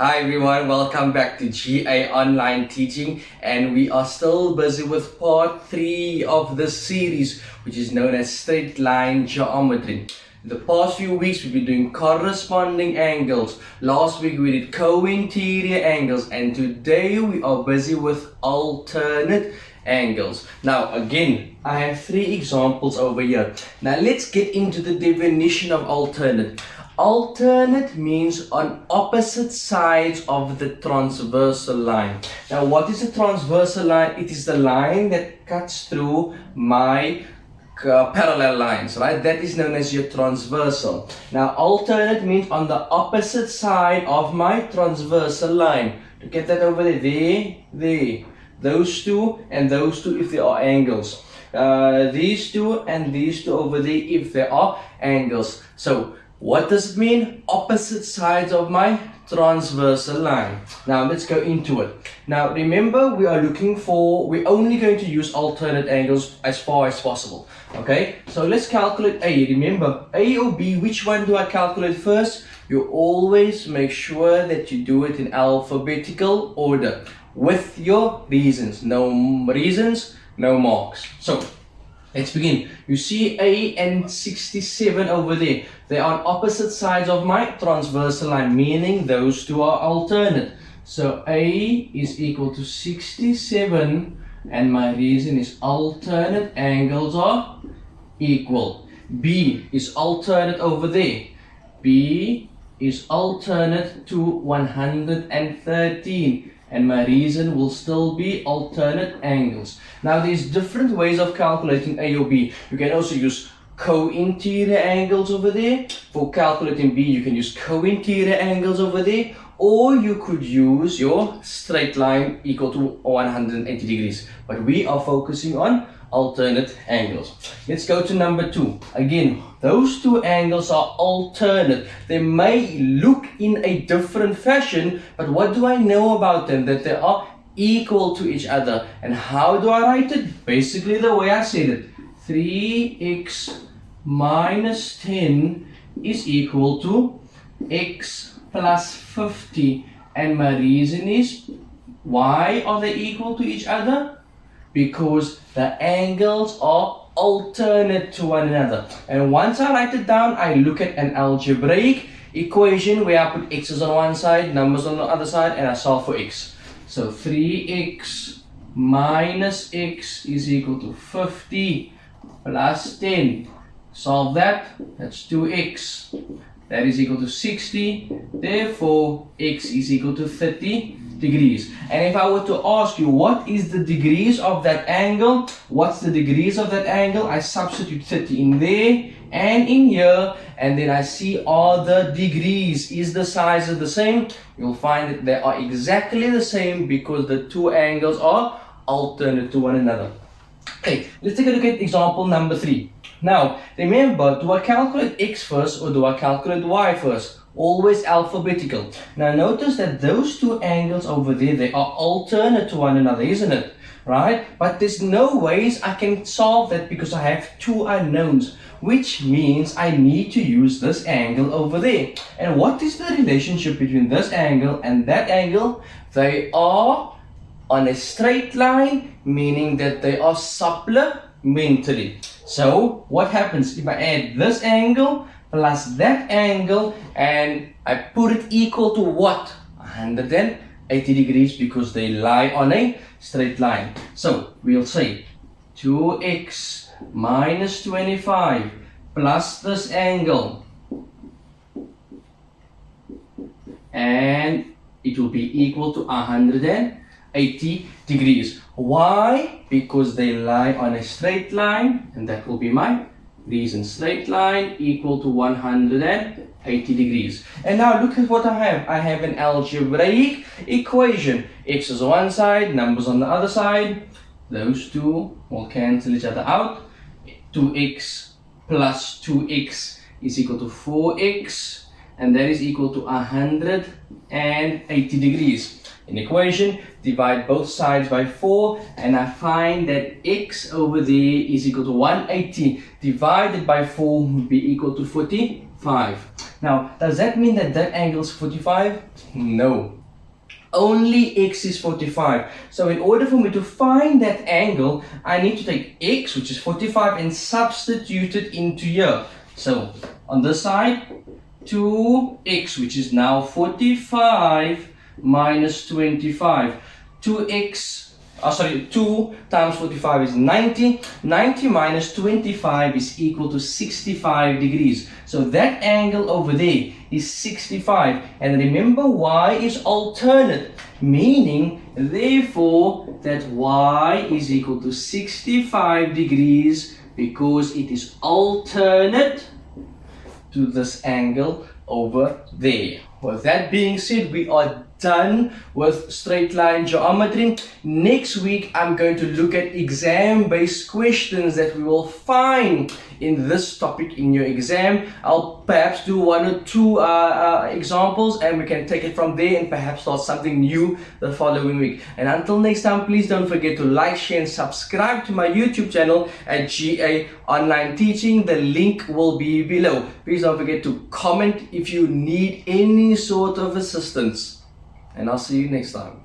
Hi everyone, welcome back to GA Online Teaching, and we are still busy with part 3 of this series, which is known as straight line geometry. The past few weeks we've been doing corresponding angles. Last week we did co-interior angles, and today we are busy with alternate angles. Now again, I have 3 examples over here. Now let's get into the definition of alternate. Alternate means on opposite sides of the transversal line. Now what is a transversal line? It is the line that cuts through my parallel lines, right? That is known as your transversal. Now alternate means on the opposite side of my transversal line. To get that over there. Those two and those two if they are angles. These two and these two over there if they are angles. So what does it mean? Opposite sides of my transversal line. Now let's go into it. Now remember, we're only going to use alternate angles as far as possible. Okay, so let's calculate A. Remember, A or B, which one do I calculate first? You always make sure that you do it in alphabetical order with your reasons. No reasons, no marks. So let's begin. You see A and 67 over there. They are on opposite sides of my transversal line, meaning those two are alternate. So A is equal to 67, and my reason is alternate angles are equal. B is alternate over there. B is alternate to 113. And my reason will still be alternate angles. Now there's different ways of calculating A or B. You can also use co-interior angles over there. For calculating B, you can use co-interior angles over there. Or you could use your straight line equal to 180 degrees. But we are focusing on alternate angles. Let's go to number 2. Again, those two angles are alternate. They may look in a different fashion, but what do I know about them? That they are equal to each other. And how do I write it? Basically the way I said it. 3x minus 10 is equal to x plus 50. And my reason is, why are they equal to each other? Because the angles are alternate to one another. And once I write it down, I look at an algebraic equation where I put x's on one side, numbers on the other side, and I solve for x. So 3x minus x is equal to 50 plus 10. Solve that, that's 2x. That is equal to 60. Therefore, x is equal to 30 degrees. And if I were to ask you what is the degrees of that angle, what's the degrees of that angle? I substitute 30 in there and in here, and then I see, are the degrees, is the sizes the same? You'll find that they are exactly the same because the two angles are alternate to one another. Okay, let's take a look at example number 3. Now, remember, do I calculate x first or do I calculate y first? Always alphabetical. Now notice that those two angles over there, they are alternate to one another, isn't it? Right? But there's no ways I can solve that because I have two unknowns, which means I need to use this angle over there. And what is the relationship between this angle and that angle? They are on a straight line, meaning that they are supplementary. So what happens if I add this angle plus that angle and I put it equal to what? 180 degrees, because they lie on a straight line. So we'll say 2x minus 25 plus this angle, and it will be equal to 180 degrees. Why? Because they lie on a straight line, and that will be my reason. Straight line equal to 180 degrees. And now look at what I have. I have an algebraic equation. X is on one side, numbers on the other side. Those two will cancel each other out. 2x plus 2x is equal to 4x, and that is equal to 180 degrees. In equation, divide both sides by 4, and I find that x over there is equal to 180 divided by 4 would be equal to 45. Now, does that mean that that angle is 45? No. Only x is 45. So in order for me to find that angle, I need to take x, which is 45, and substitute it into here. So on this side, 2x, which is now 45 minus 25. 2 times 45 is 90. 90 minus 25 is equal to 65 degrees. So that angle over there is 65. And remember, y is alternate, meaning therefore that y is equal to 65 degrees because it is alternate to this angle over there. With that being said, we are done with straight line geometry. Next week I'm going to look at exam-based questions that we will find in this topic in your exam. I'll perhaps do 1 or 2 examples, and we can take it from there and perhaps start something new the following week. And until next time, please don't forget to like, share and subscribe to my YouTube channel at GA Online Teaching. The link will be below. Please don't forget to comment if you need any sort of assistance. And I'll see you next time.